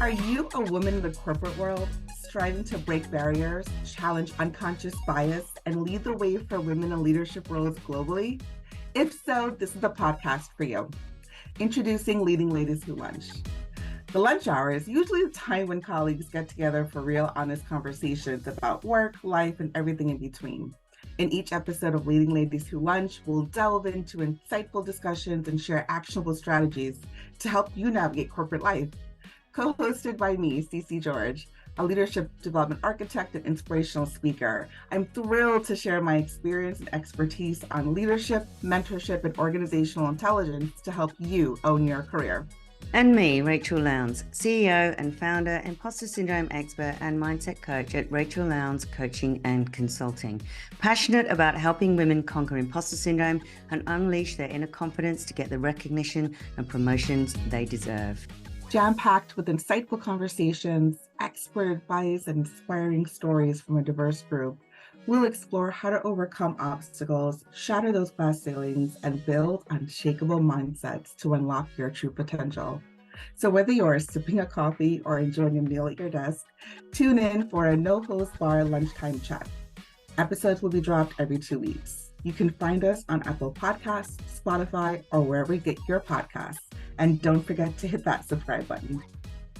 Are you a woman in the corporate world striving to break barriers, challenge unconscious bias, and lead the way for women in leadership roles globally? If so, this is the podcast for you. Introducing Leading Ladies Who Lunch. The lunch hour is usually the time when colleagues get together for real, honest conversations about work, life, and everything in between. In each episode of Leading Ladies Who Lunch, we'll delve into insightful discussions and share actionable strategies to help you navigate corporate life. Co-hosted by me, Cece George, a leadership development architect and inspirational speaker. I'm thrilled to share my experience and expertise on leadership, mentorship, and organizational intelligence to help you own your career. And me, Rachel Lowndes, CEO and founder, imposter syndrome expert, and mindset coach at Rachel Lowndes Coaching and Consulting. Passionate about helping women conquer imposter syndrome and unleash their inner confidence to get the recognition and promotions they deserve. Jam-packed with insightful conversations, expert advice, and inspiring stories from a diverse group, we'll explore how to overcome obstacles, shatter those glass ceilings, and build unshakable mindsets to unlock your true potential. So whether you're sipping a coffee or enjoying a meal at your desk, tune in for a no-host bar lunchtime chat. Episodes will be dropped every 2 weeks. You can find us on Apple Podcasts, Spotify, or wherever you get your podcasts. And don't forget to hit that subscribe button.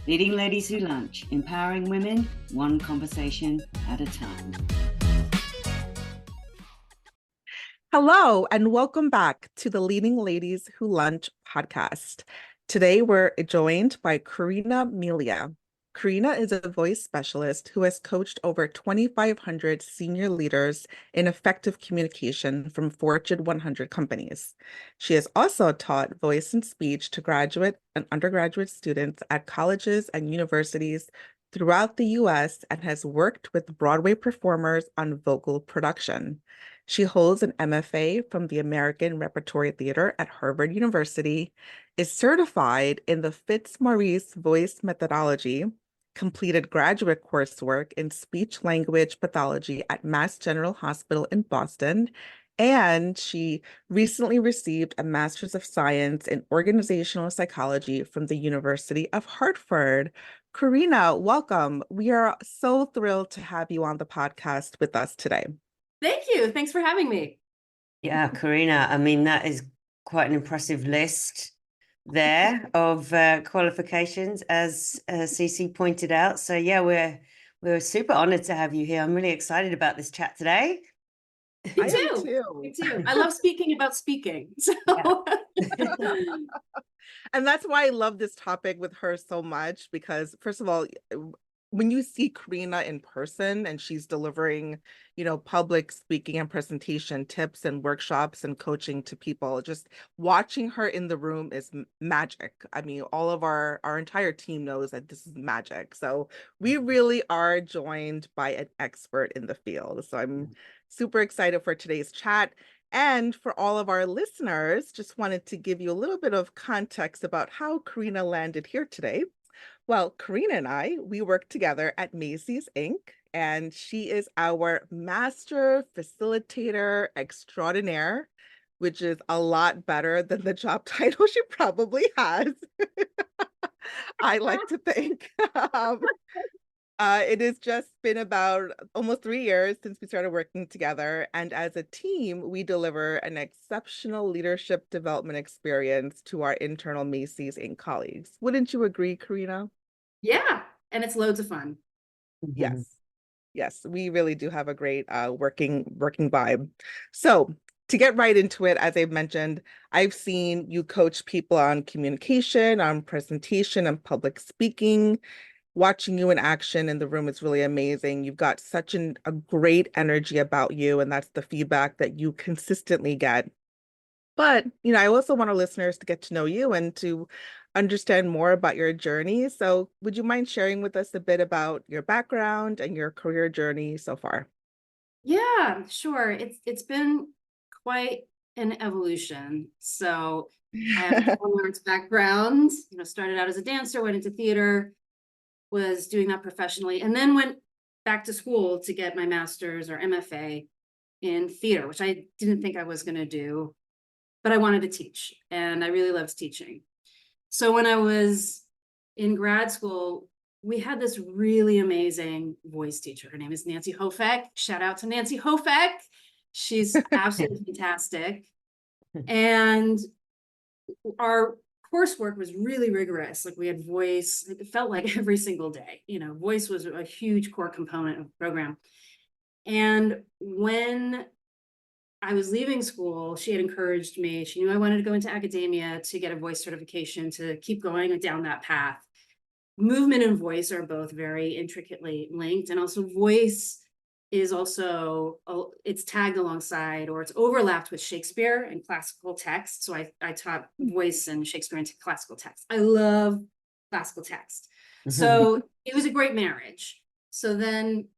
Leading Ladies Who Lunch, empowering women, one conversation at a time. Hello, and welcome back to the Leading Ladies Who Lunch podcast. Today, we're joined by Careena Melia. Careena is a voice specialist who has coached over 2,500 senior leaders in effective communication from Fortune 100 companies. She has also taught voice and speech to graduate and undergraduate students at colleges and universities throughout the U.S. and has worked with Broadway performers on vocal production. She holds an MFA from the American Repertory Theater at Harvard University, is certified in the Fitzmaurice Voice Methodology, completed graduate coursework in speech-language pathology at Mass General Hospital in Boston, and she recently received a Master's of Science in Organizational Psychology from the University of Hartford. Careena, welcome. We are so thrilled to have you on the podcast with us today. Thank you. Thanks for having me. Yeah, Careena, I mean, that is quite an impressive list there of qualifications, as Cece pointed out. So yeah, we're super honored to have you here. I'm really excited about this chat today. Me too. I love speaking about speaking. So. Yeah. And that's why I love this topic with her so much, because first of all, when you see Careena in person and she's delivering, public speaking and presentation tips and workshops and coaching to people, just watching her in the room is magic. I mean, all of our entire team knows that this is magic. So we really are joined by an expert in the field. So I'm super excited for today's chat. And for all of our listeners, just wanted to give you a little bit of context about how Careena landed here today. Well, Careena and I, we work together at Macy's Inc., and she is our master facilitator extraordinaire, which is a lot better than the job title she probably has. I like to think. It has just been about almost 3 years since we started working together. And as a team, we deliver an exceptional leadership development experience to our internal Macy's Inc. colleagues. Wouldn't you agree, Careena? Yeah, and it's loads of fun. Yes, we really do have a great working vibe. So to get right into it, as I've mentioned, I've seen you coach people on communication, on presentation, and public speaking. Watching you in action in the room is really amazing. You've got such a great energy about you, and that's the feedback that you consistently get. But, I also want our listeners to get to know you and to understand more about your journey. So would you mind sharing with us a bit about your background and your career journey so far? Yeah, sure. It's been quite an evolution. So I have a performing arts background, started out as a dancer, went into theater, was doing that professionally, and then went back to school to get my master's or MFA in theater, which I didn't think I was going to do. but I wanted to teach, and I really loved teaching. So when I was in grad school, we had this really amazing voice teacher. Her name is Nancy Hofeck. Shout out to Nancy Hofeck. She's absolutely fantastic. And our coursework was really rigorous. Like we had voice, it felt like every single day, voice was a huge core component of the program. And when I was leaving school, she had encouraged me. She knew I wanted to go into academia to get a voice certification, to keep going down that path. Movement and voice are both very intricately linked. And also voice is also, it's tagged alongside, or it's overlapped with Shakespeare and classical text. So I taught voice and Shakespeare into classical text. I love classical text. So it was a great marriage. So then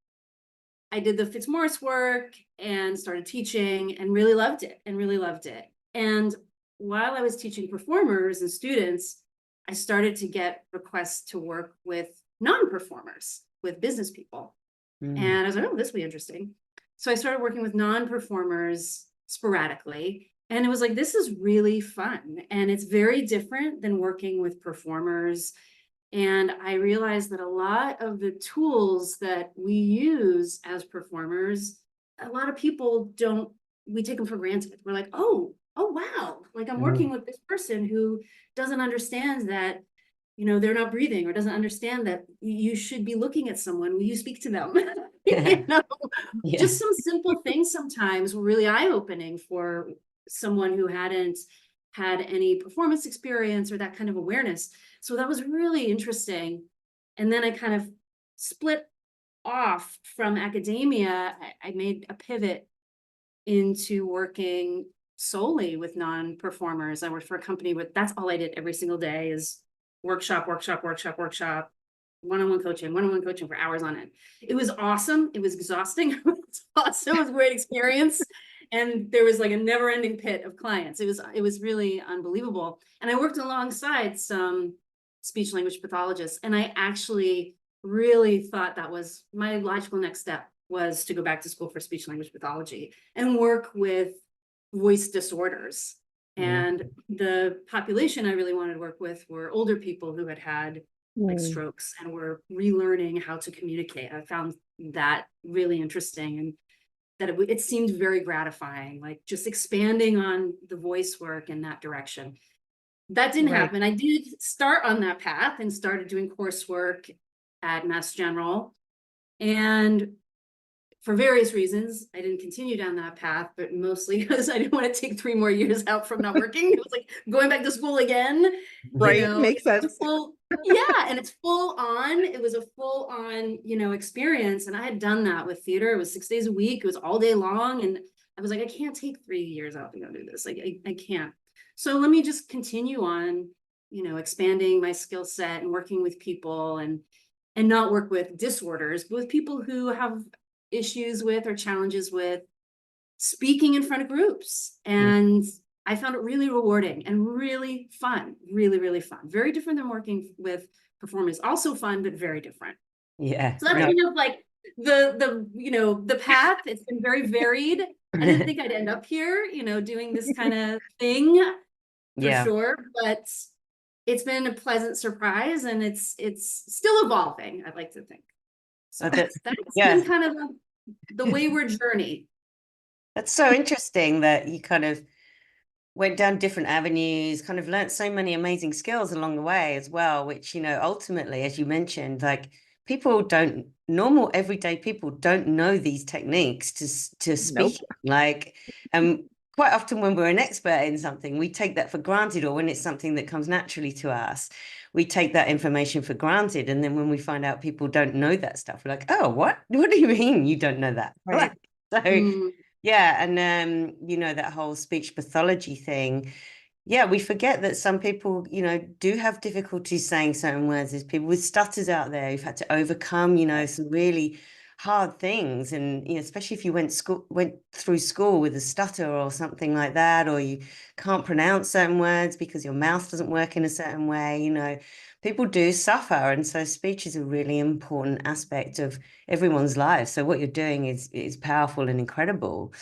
I did the Fitzmaurice work and started teaching and really loved it And while I was teaching performers and students, I started to get requests to work with non-performers, with business people. And I was like, oh, this will be interesting. So I started working with non-performers sporadically. And it was like, this is really fun. And it's very different than working with performers. And I realized that a lot of the tools that we use as performers, a lot of people don't, we take them for granted. We're like, oh wow, like I'm working with this person who doesn't understand that, they're not breathing, or doesn't understand that you should be looking at someone when you speak to them. Just some simple things sometimes were really eye-opening for someone who hadn't had any performance experience or that kind of awareness. So that was really interesting. And then I kind of split off from academia. I made a pivot into working solely with non-performers. I worked for a company that's all I did every single day is workshop, one-on-one coaching for hours on end. It was awesome. It was exhausting. It was awesome. It was a great experience. And there was like a never-ending pit of clients. It was really unbelievable. And I worked alongside some speech language pathologists. And I actually really thought that was my logical next step, was to go back to school for speech language pathology and work with voice disorders. And the population I really wanted to work with were older people who had like strokes and were relearning how to communicate. I found that really interesting, and that it seemed very gratifying, like just expanding on the voice work in that direction. That didn't happen. I did start on that path and started doing coursework at Mass General. And for various reasons, I didn't continue down that path, but mostly because I didn't want to take 3 more years out from not working. It was like going back to school again. Makes sense. And it's full on. It was a full on, experience. And I had done that with theater. It was 6 days a week. It was all day long. And I was like, I can't take 3 years out to go do this. Like, I can't. So let me just continue on, expanding my skill set and working with people, and not work with disorders, but with people who have issues with or challenges with speaking in front of groups. And I found it really rewarding and really fun, really, really fun. Very different than working with performers. Also fun, but very different. Yeah. So that's kind of like the path. It's been very varied. I didn't think I'd end up here, doing this kind of thing for sure, but it's been a pleasant surprise, and it's still evolving, I'd like to think. So that's been kind of the wayward journey. That's so interesting that you kind of went down different avenues, kind of learned so many amazing skills along the way as well, which, ultimately, as you mentioned, like normal everyday people don't know these techniques to speak. Like, quite often when we're an expert in something, we take that for granted, or when it's something that comes naturally to us, we take that information for granted. And then when we find out people don't know that stuff, we're like, oh, what do you mean you don't know that? Right. So yeah. And that whole speech pathology thing. Yeah, we forget that some people, do have difficulty saying certain words. There's people with stutters out there who've had to overcome, some really hard things. And, especially if you went through school with a stutter or something like that, or you can't pronounce certain words because your mouth doesn't work in a certain way, people do suffer. And so speech is a really important aspect of everyone's life. So what you're doing is powerful and incredible.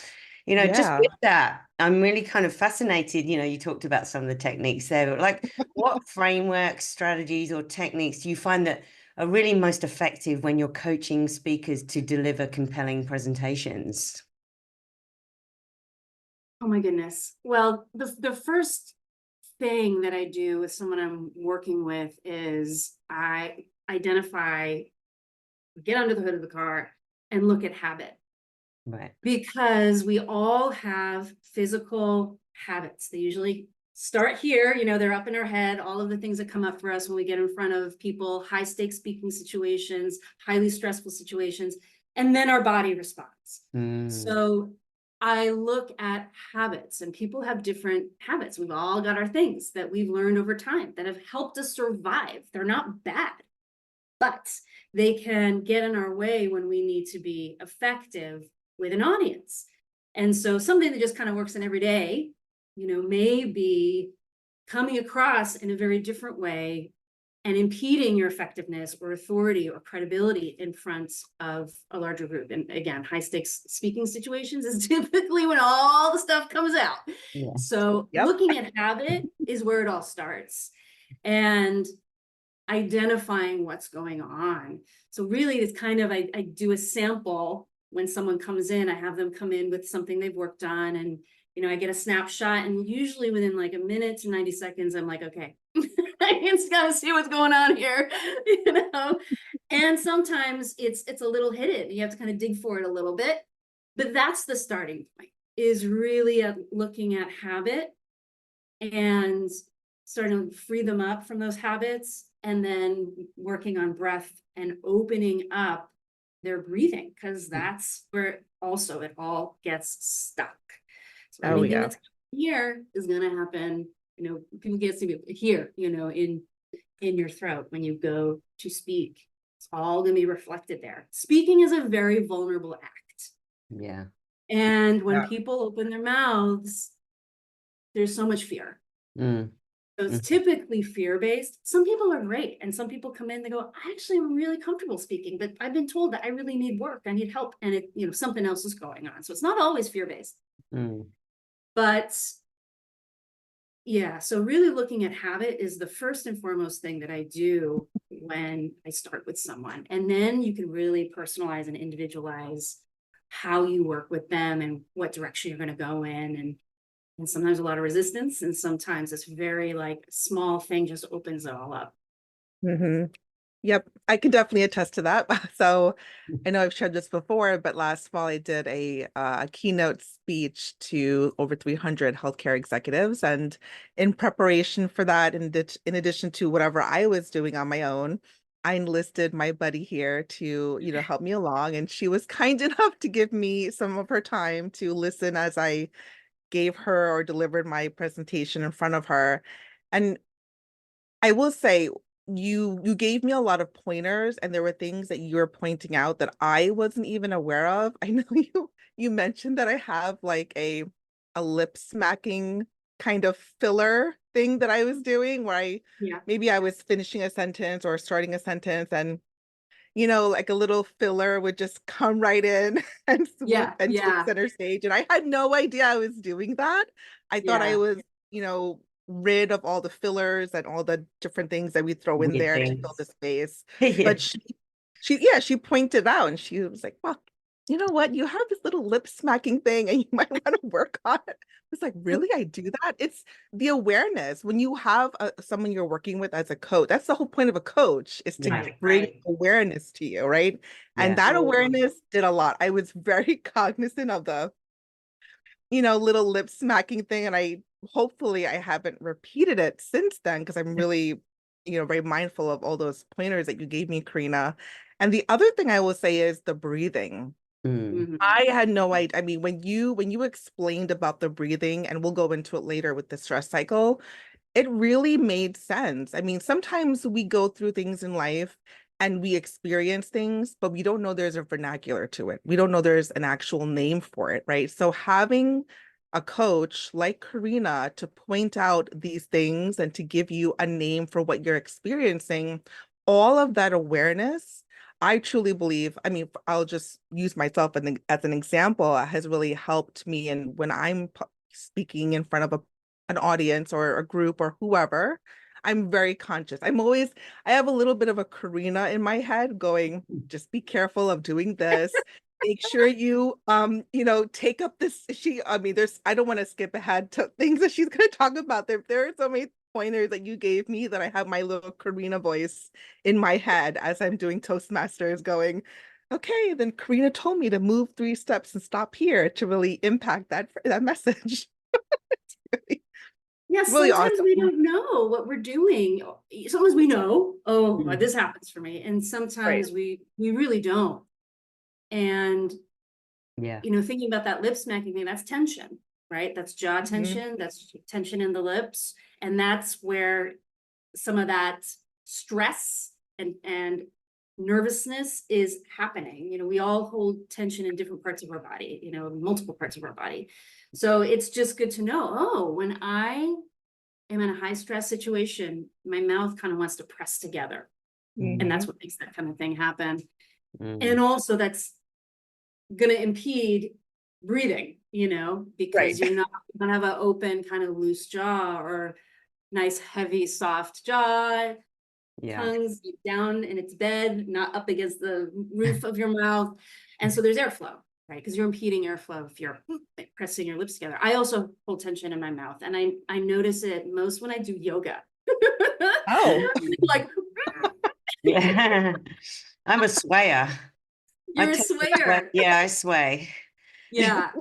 Just Yeah. with that, I'm really kind of fascinated. You talked about some of the techniques there, but like what frameworks, strategies, or techniques do you find that are really most effective when you're coaching speakers to deliver compelling presentations? Oh my goodness. Well, the first thing that I do with someone I'm working with is I identify, get under the hood of the car and look at habit. Right. Because we all have physical habits. They usually start here, they're up in our head, all of the things that come up for us when we get in front of people, high stakes speaking situations, highly stressful situations, and then our body responds. So I look at habits, and people have different habits. We've all got our things that we've learned over time that have helped us survive. They're not bad, but they can get in our way when we need to be effective with an audience. And so something that just kind of works in every day, may be coming across in a very different way and impeding your effectiveness or authority or credibility in front of a larger group. And again, high stakes speaking situations is typically when all the stuff comes out. Yeah. So Yep. looking at habit is where it all starts. And identifying what's going on. So really it's kind of, I do a sample when someone comes in. I have them come in with something they've worked on, and I get a snapshot, and usually within like a minute to 90 seconds, I'm like, okay, I just gotta see what's going on here, and sometimes it's a little hidden. You have to kind of dig for it a little bit, but that's the starting point, is really looking at habit and starting to free them up from those habits, and then working on breath and opening up their breathing, because that's where also it all gets stuck. So Oh, anything yeah. that's here is going to happen, people get to be here, in your throat when you go to speak. It's all going to be reflected there. Speaking is a very vulnerable act. Yeah. And when Yeah. people open their mouths, there's so much fear. Mm. So it's typically fear-based. Some people are great, and some people come in, they go, I actually am really comfortable speaking, but I've been told that I really need work, I need help, and something else is going on. So it's not always fear-based. But yeah, so really looking at habit is the first and foremost thing that I do when I start with someone. And then you can really personalize and individualize how you work with them and what direction you're going to go in. And sometimes a lot of resistance, and sometimes this very like small thing just opens it all up. Mm-hmm. Yep, I can definitely attest to that. So I know I've shared this before, but last fall I did a keynote speech to over 300 healthcare executives. And in preparation for that, in addition to whatever I was doing on my own, I enlisted my buddy here to, help me along. And she was kind enough to give me some of her time to listen as I gave her or delivered my presentation in front of her. And I will say, you gave me a lot of pointers, and there were things that you were pointing out that I wasn't even aware of. I know you mentioned that I have like a lip smacking kind of filler thing that I was doing, where maybe I was finishing a sentence or starting a sentence, and like a little filler would just come right in and swoop and take center stage. And I had no idea I was doing that. I thought I was, rid of all the fillers and all the different things that we throw in Weird there to things. fill the space. Yeah. But she pointed out, and she was like, well, you know what? You have this little lip smacking thing and you might want to work on it. It's like, really? I do that? It's the awareness. When you have someone you're working with as a coach, that's the whole point of a coach, is to bring awareness to you, right? And that awareness did a lot. I was very cognizant of the, little lip smacking thing. And hopefully I haven't repeated it since then, because I'm really, very mindful of all those pointers that you gave me, Careena. And the other thing I will say is the breathing. I had no idea. I mean, when you explained about the breathing, and we'll go into it later with the stress cycle, it really made sense. I mean, sometimes we go through things in life and we experience things, but we don't know there's a vernacular to it. We don't know there's an actual name for it, right? So having a coach like Careena to point out these things and to give you a name for what you're experiencing, all of that awareness I truly believe, I mean, I'll just use myself as an example, has really helped me. And when I'm speaking in front of an audience or a group or whoever, I'm very conscious. I have a little bit of a Careena in my head going, just be careful of doing this. Make sure you, take up this. I don't want to skip ahead to things that she's going to talk about. There are so many pointers that you gave me that I have my little Careena voice in my head as I'm doing Toastmasters going, okay, then Careena told me to move 3 steps and stop here to really impact that message. It's Yeah, really sometimes awesome. we don't know what we're doing. Sometimes we know, oh, Mm. this happens for me. And Right. sometimes we really don't. And, Yeah. thinking about that lip smacking thing, that's tension, right? That's jaw Mhm. tension, that's tension in the lips. And that's where some of that stress and nervousness is happening. We all hold tension in different parts of our body, multiple parts of our body. So it's just good to know, oh, when I am in a high stress situation, my mouth kind of wants to press together. And that's Mhm. what makes that kind of thing happen. Mm. And also that's going to impede breathing, because Right. you're not going to have an open kind of loose jaw or nice, heavy, soft jaw. Yeah. Tongues down in its bed, not up against the roof of your mouth. And so there's airflow, right? Because you're impeding airflow if you're pressing your lips together. I also hold tension in my mouth, and I notice it most when I do yoga. Oh. Like, Yeah. I'm a swayer. I you're a tend to sway. swayer. Yeah, I sway. Yeah.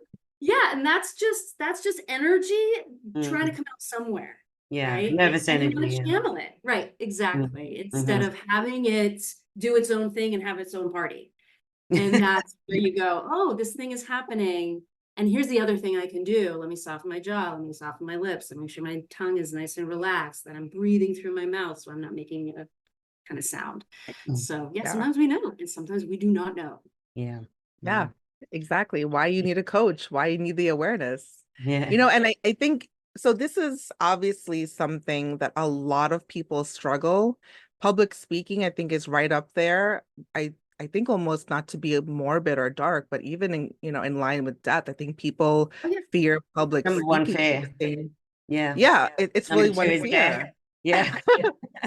Yeah. And that's just energy trying to Mhm. come out somewhere. Yeah, Right. nervous And you energy. want to Yeah. channel it. Right. Mm. Exactly. Instead Mhm. of having it do its own thing and have its own party. And that's where you go, oh, this thing is happening. And here's the other thing I can do. Let me soften my jaw. Let me soften my lips and make sure my tongue is nice and relaxed, that I'm breathing through my mouth so I'm not making a kind of sound. Mm. So yeah, Yeah. sometimes we know and sometimes we do not know. Yeah. Yeah, exactly. Why you need a coach, why you need the awareness. Yeah. And I think so. This is obviously something that a lot of people struggle. Public speaking, I think, is right up there. I think almost not to be morbid or dark, but even in line with death, I think people Oh, yeah. fear public Number one speaking. fear. Yeah. Yeah, it's Number really two one is death. fear. Yeah.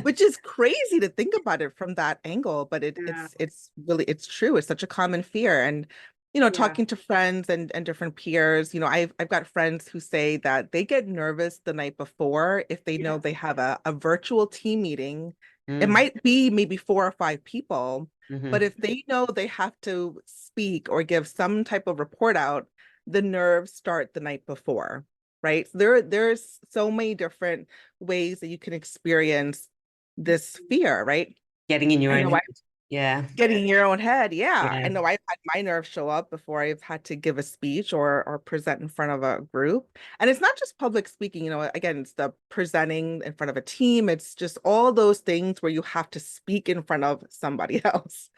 Which is crazy to think about it from that angle, but Yeah. it's true. It's such a common fear. And Yeah. talking to friends and different peers, I've got friends who say that they get nervous the night before if they know Yeah. they have a virtual team meeting. It Mm. might be maybe 4 or 5 people, but Mhm. if they know they have to speak or give some type of report out, the nerves start the night before, right? So there's so many different ways that you can experience this fear, right? Getting in your I own know head. Yeah. getting in your own head. Yeah. Yeah. I know I've had my nerves show up before I've had to give a speech or present in front of a group. And it's not just public speaking, again, it's the presenting in front of a team. It's just all those things where you have to speak in front of somebody else.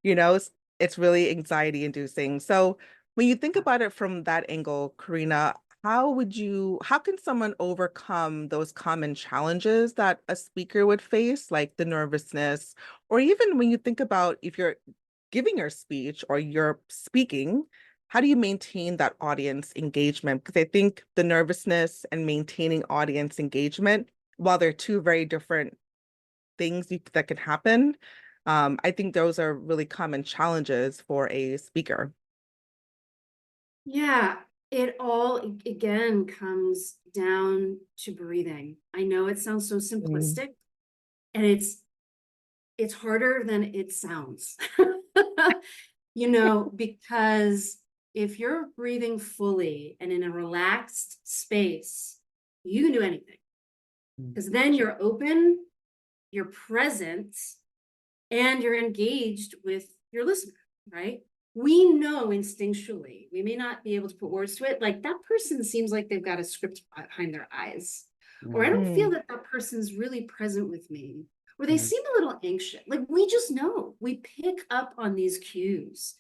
It's really anxiety inducing. So when you think about it from that angle, Careena, how can someone overcome those common challenges that a speaker would face, like the nervousness, or even when you think about if you're giving your speech or you're speaking, how do you maintain that audience engagement? Because I think the nervousness and maintaining audience engagement, while they're two very different things that can happen, I think those are really common challenges for a speaker. Yeah. It all again comes down to breathing. I know it sounds so Mm. simplistic, and it's harder than it sounds. Because if you're breathing fully and in a relaxed space, you can do anything. Mm. Because then you're open, you're present, and you're engaged with your listener, right? We know instinctually, we may not be able to put words to it, like that person seems like they've got a script behind their eyes, or I don't feel Mm. that that person's really present with me, or they Mm. seem a little anxious. Like we just know, we pick up on these cues.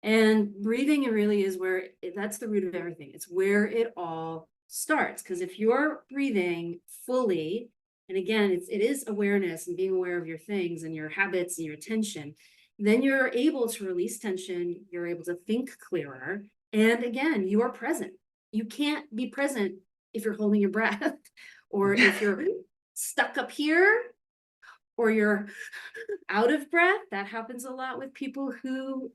And breathing really is where that's the root of everything. It's where it all starts. Because if you're breathing fully, and again, it is awareness and being aware of your things and your habits and your attention, then you're able to release tension, you're able to think clearer, and again, you are present. You can't be present if you're holding your breath, or if you're stuck up here, or you're out of breath. That happens a lot with people who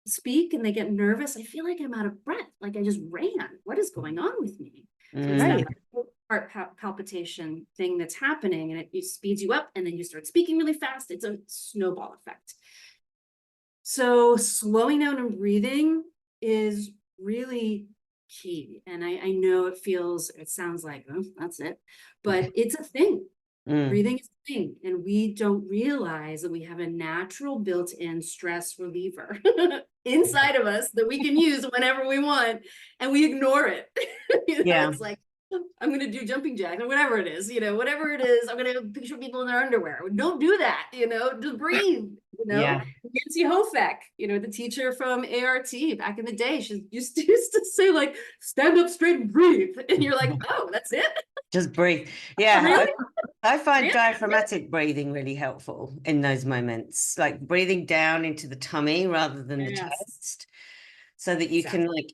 speak and they get nervous. I feel like I'm out of breath, like I just ran. What is going on with me? So it's that Right. heart palpitation thing that's happening, and it speeds you up, and then you start speaking really fast. It's a snowball effect. So slowing down and breathing is really key. And I know it sounds like, oh, that's it, but it's a thing. Breathing is a thing. And we don't realize that we have a natural built-in stress reliever inside of us that we can use whenever we want. And we ignore it. It's like, I'm going to do jumping jack or whatever it is, whatever it is, I'm going to picture people in their underwear. Don't do that, just breathe, Yeah. Nancy Hofeck, the teacher from ART back in the day, she used to say, like, stand up straight and breathe. And you're like, oh, that's it? Just breathe. Yeah. Really? I find Really? diaphragmatic breathing really helpful in those moments, like breathing down into the tummy rather than the chest, so that you can like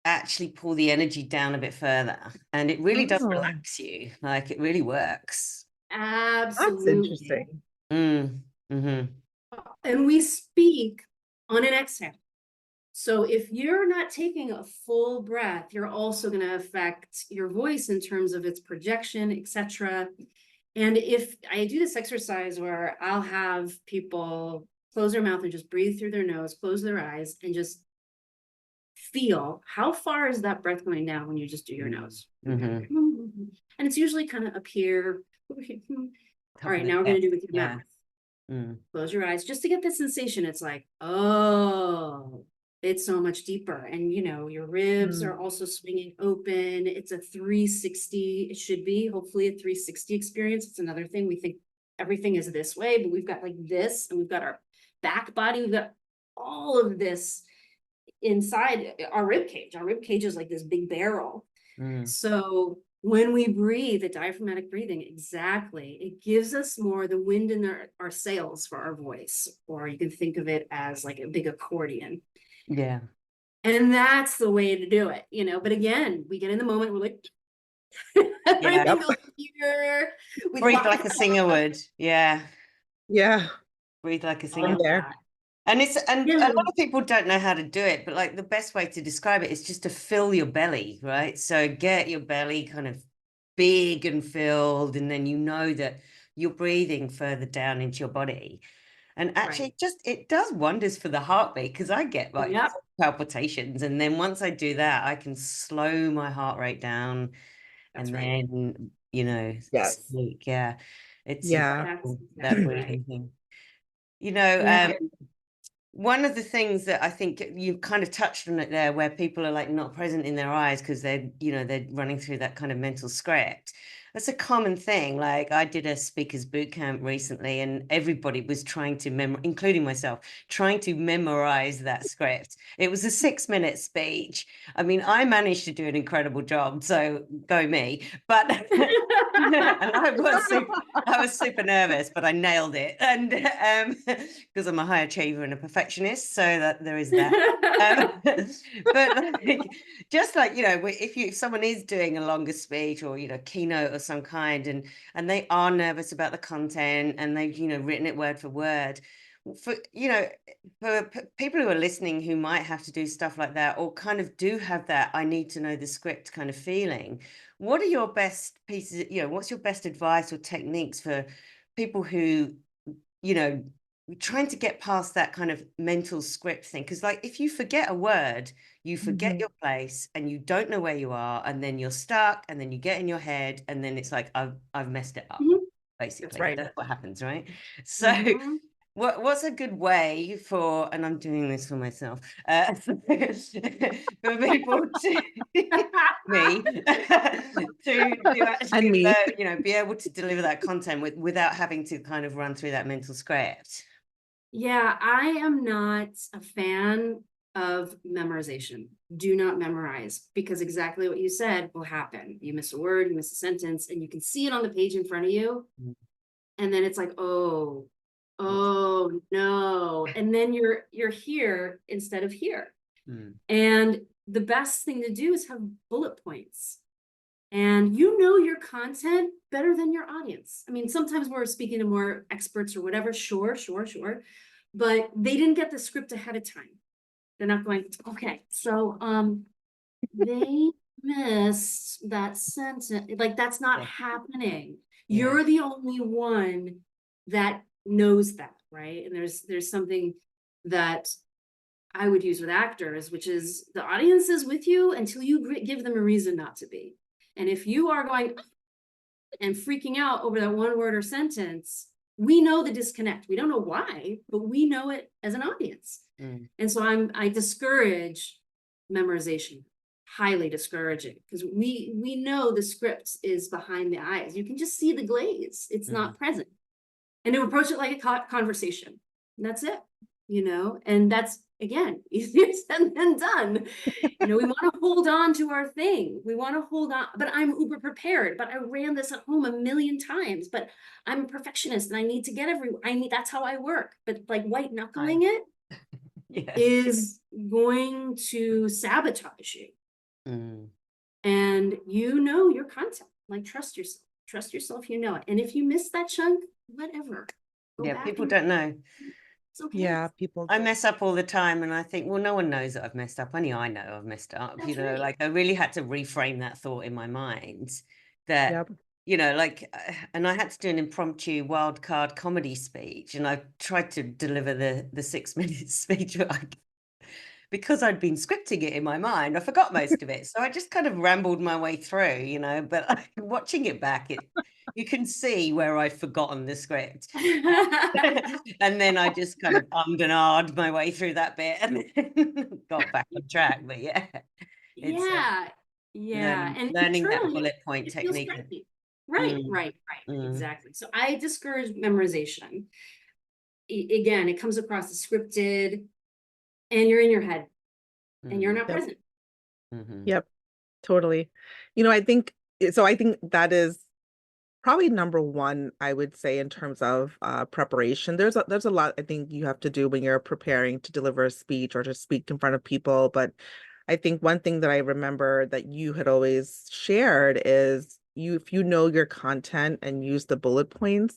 actually pull the energy down a bit further. And it really does relax you. Like, it really works. That's Absolutely. interesting. And we speak on an exhale. So if you're not taking a full breath, you're also going to affect your voice in terms of its projection, etc. And if I do this exercise where I'll have people close their mouth and just breathe through their nose, close their eyes, and just feel how far is that breath going down when you just do your nose. And it's usually kind of up here. All right, now we're going to do it with your mouth. Close your eyes just to get the sensation. It's like, oh, it's so much deeper. And your ribs are also swinging open. It's a 360. It should be hopefully a 360 experience. It's another thing. We think everything is this way, but we've got like this, and we've got our back body. We've got all of this inside our rib cage. Our rib cage is like this big barrel. So when we breathe, the diaphragmatic breathing, exactly, it gives us more the wind in our sails for our voice, or you can think of it as like a big accordion. Yeah. And that's the way to do it, But again, we get in the moment, we're like, everything goes here. Breathe like a singer would. Yeah. Yeah. Breathe like a singer. There. And a lot of people don't know how to do it, but like the best way to describe it is just to fill your belly, right? So get your belly kind of big and filled, and then that you're breathing further down into your body. And actually it does wonders for the heartbeat, because I get like palpitations, and then once I do that, I can slow my heart rate down. That's then speak. It's incredible, that breathing thing. One of the things that I think you kind of touched on it there, where people are like not present in their eyes because they're running through that kind of mental script. That's a common thing. Like, I did a speakers boot camp recently, and everybody was trying to including myself, trying to memorize that script. It was a 6-minute speech. I mean, I managed to do an incredible job, so go me. But and I was super nervous, but I nailed it. And because I'm a high achiever and a perfectionist, so that there is that. But like, just like, if someone is doing a longer speech or keynote or some kind, and they are nervous about the content, and they've written it word for word, for people who are listening who might have to do stuff like that, or kind of do have that I need to know the script kind of feeling, what are your best pieces, what's your best advice or techniques for people who trying to get past that kind of mental script thing? Because like, if you forget a word, you forget your place, and you don't know where you are, and then you're stuck, and then you get in your head, and then it's like, I've messed it up. Basically, that's what happens, right? So what's a good way for, and I'm doing this for myself, for people to me to actually be able to deliver that content without having to kind of run through that mental script? Yeah, I am not a fan of memorization. Do not memorize, because exactly what you said will happen. You miss a word, you miss a sentence, and you can see it on the page in front of you. And then it's like, oh, oh no. And then you're here instead of here. Mm. And the best thing to do is have bullet points. And you know your content better than your audience. I mean, sometimes we're speaking to more experts or whatever, sure. But they didn't get the script ahead of time. They're not going, okay, so they missed that sentence. Like, that's not happening. Yeah. You're the only one that knows that, right? And there's something that I would use with actors, which is the audience is with you until you give them a reason not to be. And if you are going and freaking out over that one word or sentence, we know the disconnect. We don't know why, but we know it as an audience. Mm. And so I discourage memorization, highly discouraging, because we know the script is behind the eyes. You can just see the glaze. It's not present. And to approach it like a conversation. And that's it, and that's, again, easier said than done. We want to hold on to our thing. We want to hold on, but I'm uber prepared, but I ran this at home a million times, but I'm a perfectionist and I need to get that's how I work. But like white knuckling it is going to sabotage you. Mm. And your content, like trust yourself, it. And if you miss that chunk, whatever. Go back People don't know. It's okay. Yeah, people I mess up all the time, and I think, well, no one knows that I've messed up. Only I know I've messed up. That's right. Like I really had to reframe that thought in my mind that, and I had to do an impromptu wild card comedy speech, and I tried to deliver the 6 minute speech, because I'd been scripting it in my mind, I forgot most of it. So I just kind of rambled my way through, but watching it back, you can see where I'd forgotten the script. And then I just kind of ummed and ahed my way through that bit and then got back on track. But it's and learning that internally, bullet point it feels technique. crappy. Right, exactly. So I discourage memorization. Again, it comes across as scripted, and you're in your head, and you're not present. Yep, totally. I think that is probably number one, I would say, in terms of preparation. There's a lot I think you have to do when you're preparing to deliver a speech or to speak in front of people. But I think one thing that I remember that you had always shared is if you know your content and use the bullet points,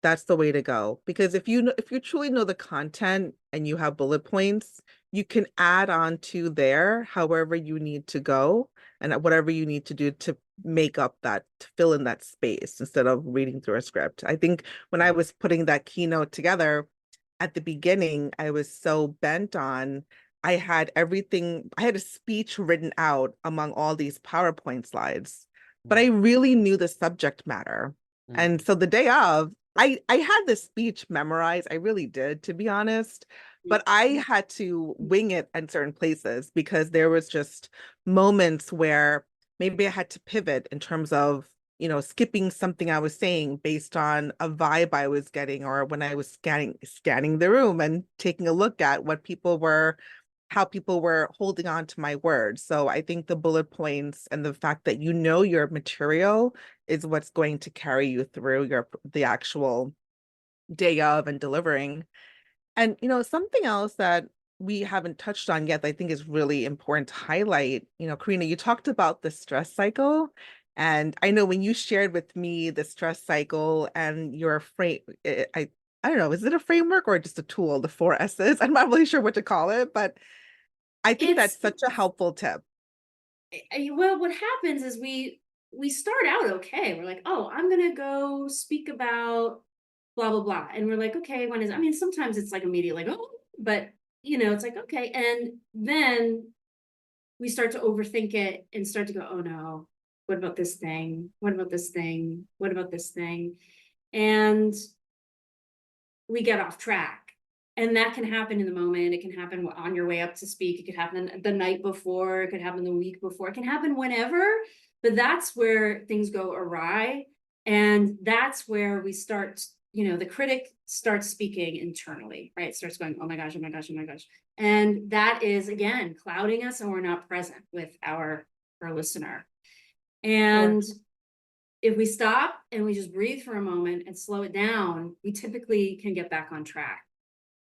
that's the way to go. Because if you truly know the content and you have bullet points, you can add on to there however you need to go and whatever you need to do to make up to fill in that space instead of reading through a script. I think when I was putting that keynote together at the beginning, I was so bent on, I had a speech written out among all these PowerPoint slides, but I really knew the subject matter. And so the day of, I had the speech memorized. I really did, to be honest, but I had to wing it in certain places because there was just moments where maybe I had to pivot in terms of, skipping something I was saying based on a vibe I was getting, or when I was scanning the room and taking a look at how people were holding on to my words. So I think the bullet points and the fact that your material is what's going to carry you through the actual day of and delivering. And something else that we haven't touched on yet that I think is really important to highlight, Careena, you talked about the stress cycle. And I know when you shared with me the stress cycle and your frame, I don't know, is it a framework or just a tool, the 4 S's? I'm not really sure what to call it, but I think that's such a helpful tip. Well, what happens is we start out okay. We're like, oh, I'm gonna go speak about blah blah blah, and we're like, okay, when is? I mean, sometimes it's like immediate, like, oh, but it's like, okay, and then we start to overthink it and start to go, oh no, what about this thing? What about this thing? What about this thing? And we get off track. And that can happen in the moment. It can happen on your way up to speak. It could happen the night before. It could happen the week before. It can happen whenever, but that's where things go awry. And that's where we start, the critic starts speaking internally, right? Starts going, oh my gosh, oh my gosh, oh my gosh. And that is, again, clouding us, and we're not present with our listener. And if we stop and we just breathe for a moment and slow it down, we typically can get back on track.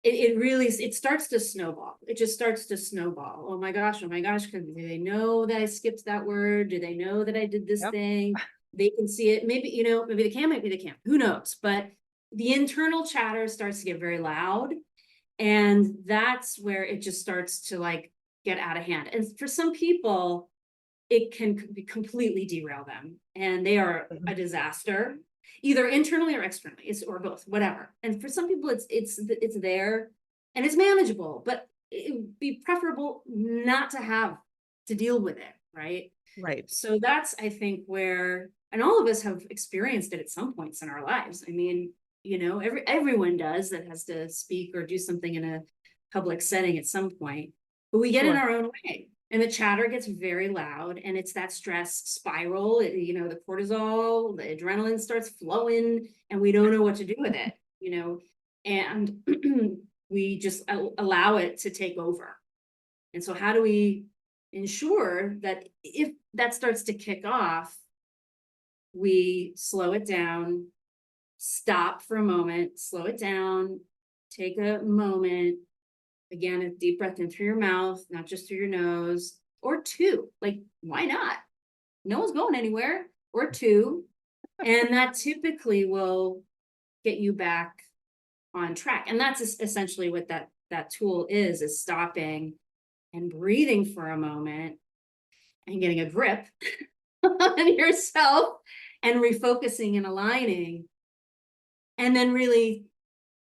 It really, it starts to snowball. It just starts to snowball. Oh my gosh, do they know that I skipped that word? Do they know that I did this Yep. thing? They can see it. Maybe, you know, maybe they can, maybe they can't. Who knows? But the internal chatter starts to get very loud. And that's where it just starts to like get out of hand. And for some people, it can completely derail them, and they are a disaster, either internally or externally, or both, whatever. And for some people, it's there and it's manageable, but it would be preferable not to have to deal with it, right? Right. So that's, I think, where, and all of us have experienced it at some points in our lives. I mean, you know, everyone does that has to speak or do something in a public setting at some point, but we get in Sure. our own way. And the chatter gets very loud, and it's that stress spiral. You know, the cortisol, the adrenaline starts flowing, and we don't know what to do with it, you know, and we just allow it to take over. And so how do we ensure that if that starts to kick off, we slow it down, stop for a moment, slow it down, take a moment. Again, a deep breath in through your mouth, not just through your nose, or two. Like, why not? No one's going anywhere, or two. And that typically will get you back on track. And that's essentially what that tool is stopping and breathing for a moment and getting a grip on yourself and refocusing and aligning. And then really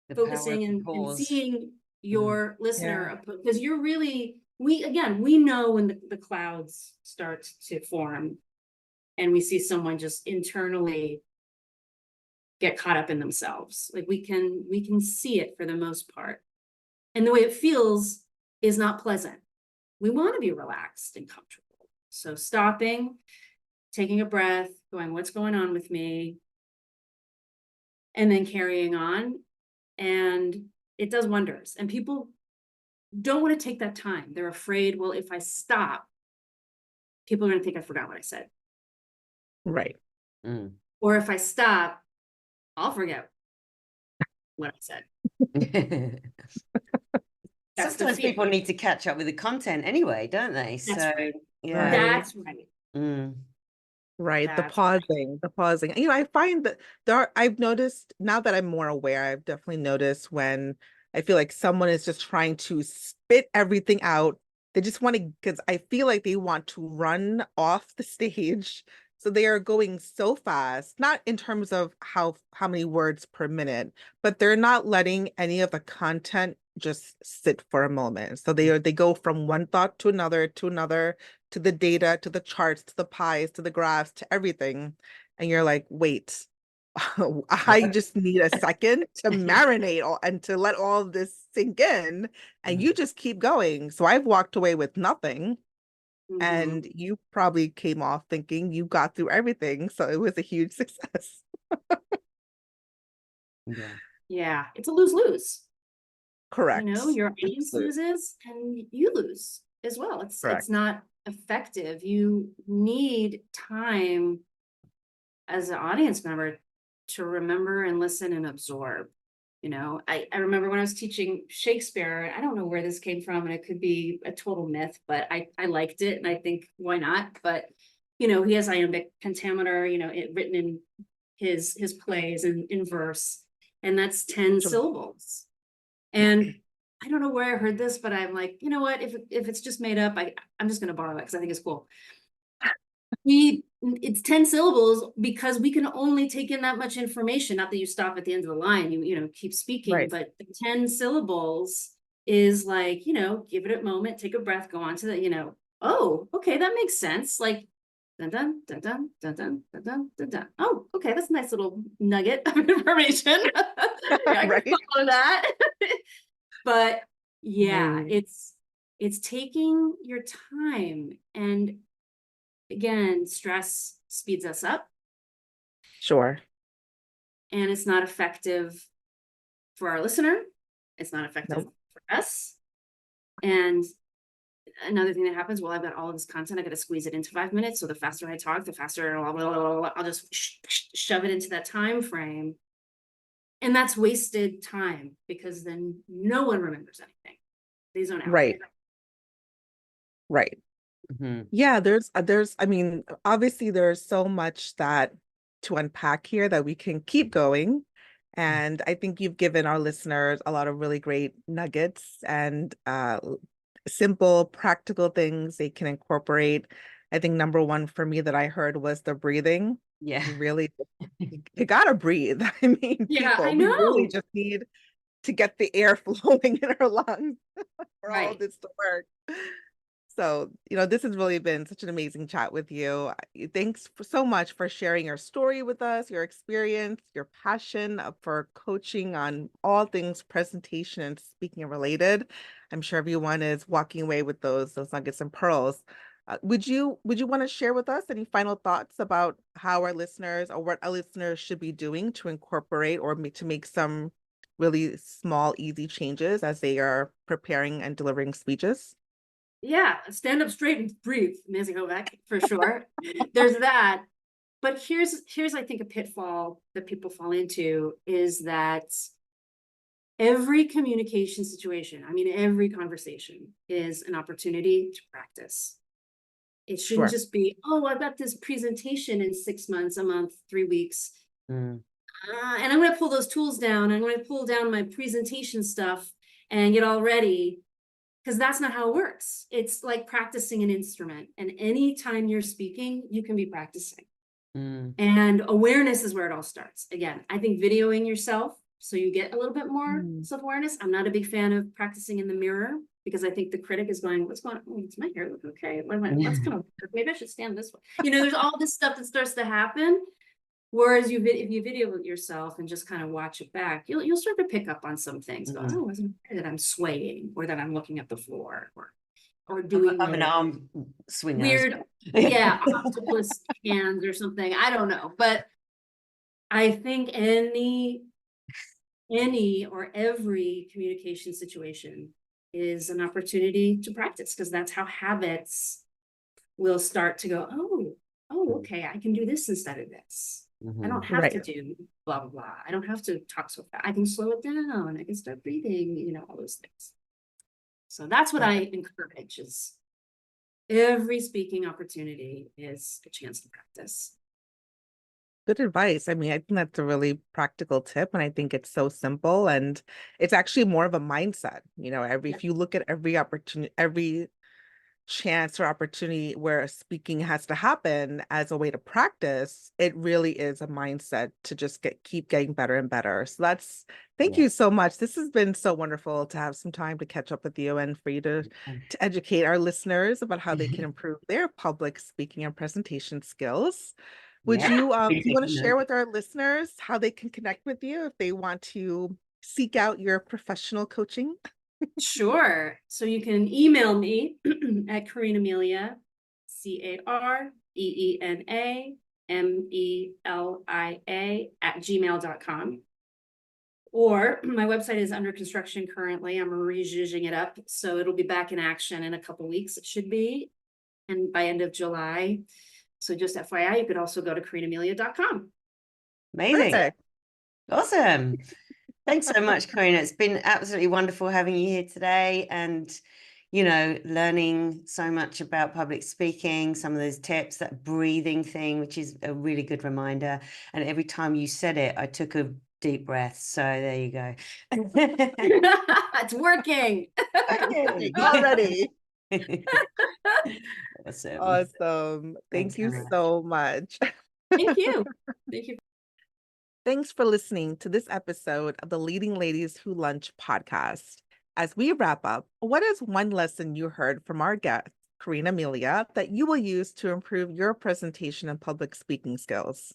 The power of focusing the and pause. seeing your listener, Yeah. because you're really, we know when the clouds start to form and we see someone just internally get caught up in themselves. Like we can see it for the most part. And the way it feels is not pleasant. We want to be relaxed and comfortable. So stopping, taking a breath, going, what's going on with me? And then carrying on. And it does wonders. And people don't want to take that time. They're afraid, well, if I stop, people are going to think I forgot what I said. Right. Mm. Or if I stop, I'll forget what I said. That's Sometimes the fear. people need to catch up with the content anyway, don't they? That's So, right. yeah. That's right. Mm. Right. The That's right. pausing. You know, I find that I've noticed now that I'm more aware, I've definitely noticed when I feel like someone is just trying to spit everything out. They just want to, because I feel like they want to run off the stage. So they are going so fast, not in terms of how many words per minute, but they're not letting any of the content just sit for a moment. So they go from one thought to another, to the data, to the charts, to the pies, to the graphs, to everything. And you're like, wait, I just need a second to marinate and to let all of this sink in. And you just keep going. So I've walked away with nothing. And you probably came off thinking you got through everything. So it was a huge success. Yeah. Yeah. It's a lose-lose. Correct. You know, your audience loses and you lose as well. It's not effective. You need time as an audience member to remember and listen and absorb. You know, I remember when I was teaching Shakespeare, I don't know where this came from, and it could be a total myth, but I liked it, and I think why not? But you know, he has iambic pentameter, you know, written in his plays and in verse, and that's 10 syllables. And I don't know where I heard this, but I'm like, you know what? If it's just made up, I'm just gonna borrow it because I think it's cool. It's 10 syllables because we can only take in that much information. Not that you stop at the end of the line, you know, keep speaking, Right. but the 10 syllables is like, you know, give it a moment, take a breath, go on to the, you know, oh, okay, that makes sense. Like dun dun dun dun dun dun dun dun dun dun. Oh, okay, that's a nice little nugget of information. Yeah, I Right. can follow that. But yeah, Mm. it's taking your time, and again, stress speeds us up, Sure. and it's not effective for our listener. It's not effective Nope. for us. And another thing that happens, well, I've got all of this content, I got to squeeze it into 5 minutes. So the faster I talk, the faster I'll just shove it into that time frame. And that's wasted time because then no one remembers anything. They zone out. Right. Right. Mhm. Yeah, I mean, obviously there's so much that to unpack here that we can keep going. And I think you've given our listeners a lot of really great nuggets and simple, practical things they can incorporate. I think number one for me that I heard was the breathing. Yeah. You really, you gotta breathe. I mean, Yeah, I people, we really know. just need to get the air flowing in our lungs for all of Right. this to work. So, this has really been such an amazing chat with you. Thanks so much for sharing your story with us, your experience, your passion for coaching on all things presentation and speaking related. I'm sure everyone is walking away with those nuggets and pearls. Would you want to share with us any final thoughts about how our listeners or what our listeners should be doing to incorporate or to make some really small, easy changes as they are preparing and delivering speeches? Yeah, stand up straight and breathe, Nancy Kovac, for sure. There's that. But here's I think a pitfall that people fall into is that every communication situation, I mean, every conversation is an opportunity to practice. It shouldn't Sure. just be, oh, I've got this presentation in 6 months, a month, 3 weeks. Mm. And I'm going to pull those tools down. I'm going to pull down my presentation stuff and get all ready. Because that's not how it works. It's like practicing an instrument. And anytime you're speaking, you can be practicing. Mm. And awareness is where it all starts. Again, I think videoing yourself so you get a little bit more Mm. self-awareness. I'm not a big fan of practicing in the mirror because I think the critic is going, what's going on? Oh, it's my hair look okay. What's kind of, maybe I should stand this way. There's all this stuff that starts to happen. Whereas if you video it yourself and just kind of watch it back, you'll start to pick up on some things. Go, Mhm. oh, I wasn't aware that I'm swaying or that I'm looking at the floor or I'm, doing I'm an the arm swinger. weird, yeah, octopus hands or something. I don't know, but I think any or every communication situation is an opportunity to practice because that's how habits will start to go, oh, okay, I can do this instead of this. I don't have to Right. do blah, blah, blah. I don't have to talk so fast. I can slow it down. I can start breathing, all those things. So that's what I encourage is every speaking opportunity is a chance to practice. Good advice. I mean, I think that's a really practical tip, and I think it's so simple, and it's actually more of a mindset. Yeah. If you look at every opportunity, every chance or opportunity where speaking has to happen as a way to practice, it really is a mindset to just keep getting better and better. So thank Yeah. you so much. This has been so wonderful to have some time to catch up with you and for you to educate our listeners about how they can improve their public speaking and presentation skills. Would Yeah. you do you want to Taking share notes. with our listeners how they can connect with you if they want to seek out your professional coaching? Sure. So you can email me at Careena Melia, CareenaMelia @gmail.com. Or my website is under construction currently. I'm rezhuzhing it up. So it'll be back in action in a couple weeks, it should be. And by end of July. So just FYI, you could also go to CareenaMelia.com. Amazing. Perfect. Awesome. Thanks so much, Careena. It's been absolutely wonderful having you here today and, learning so much about public speaking, some of those tips, that breathing thing, which is a really good reminder. And every time you said it, I took a deep breath. So there you go. It's working. Okay. Already. Awesome. Awesome. Thanks Thank so you much. so much. Thank you. Thank you. Thanks for listening to this episode of the Leading Ladies Who Lunch podcast. As we wrap up, what is one lesson you heard from our guest, Careena Melia, that you will use to improve your presentation and public speaking skills?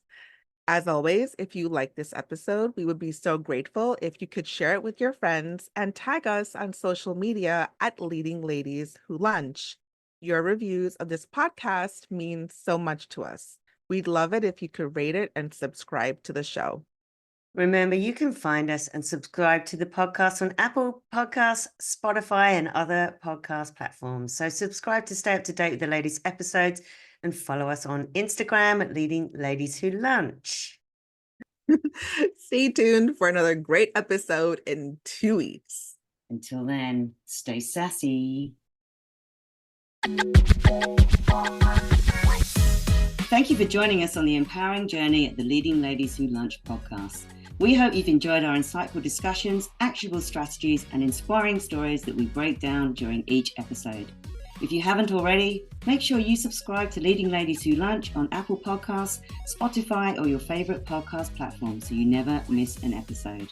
As always, if you like this episode, we would be so grateful if you could share it with your friends and tag us on social media at Leading Ladies Who Lunch. Your reviews of this podcast mean so much to us. We'd love it if you could rate it and subscribe to the show. Remember, you can find us and subscribe to the podcast on Apple Podcasts, Spotify, and other podcast platforms. So subscribe to stay up to date with the latest episodes and follow us on Instagram at Leading Ladies Who Lunch. Stay tuned for another great episode in 2 weeks. Until then, stay sassy. Thank you for joining us on the empowering journey at the Leading Ladies Who Lunch podcast. We hope you've enjoyed our insightful discussions, actionable strategies, and inspiring stories that we break down during each episode. If you haven't already, make sure you subscribe to Leading Ladies Who Lunch on Apple Podcasts, Spotify, or your favorite podcast platform so you never miss an episode.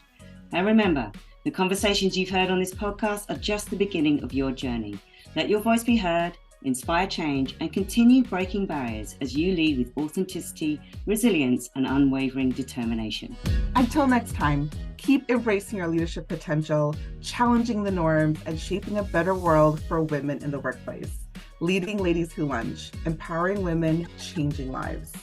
And remember, the conversations you've heard on this podcast are just the beginning of your journey. Let your voice be heard, inspire change, and continue breaking barriers as you lead with authenticity, resilience, and unwavering determination. Until next time, keep embracing your leadership potential, challenging the norms, and shaping a better world for women in the workplace. Leading Ladies Who Lunch, empowering women, changing lives.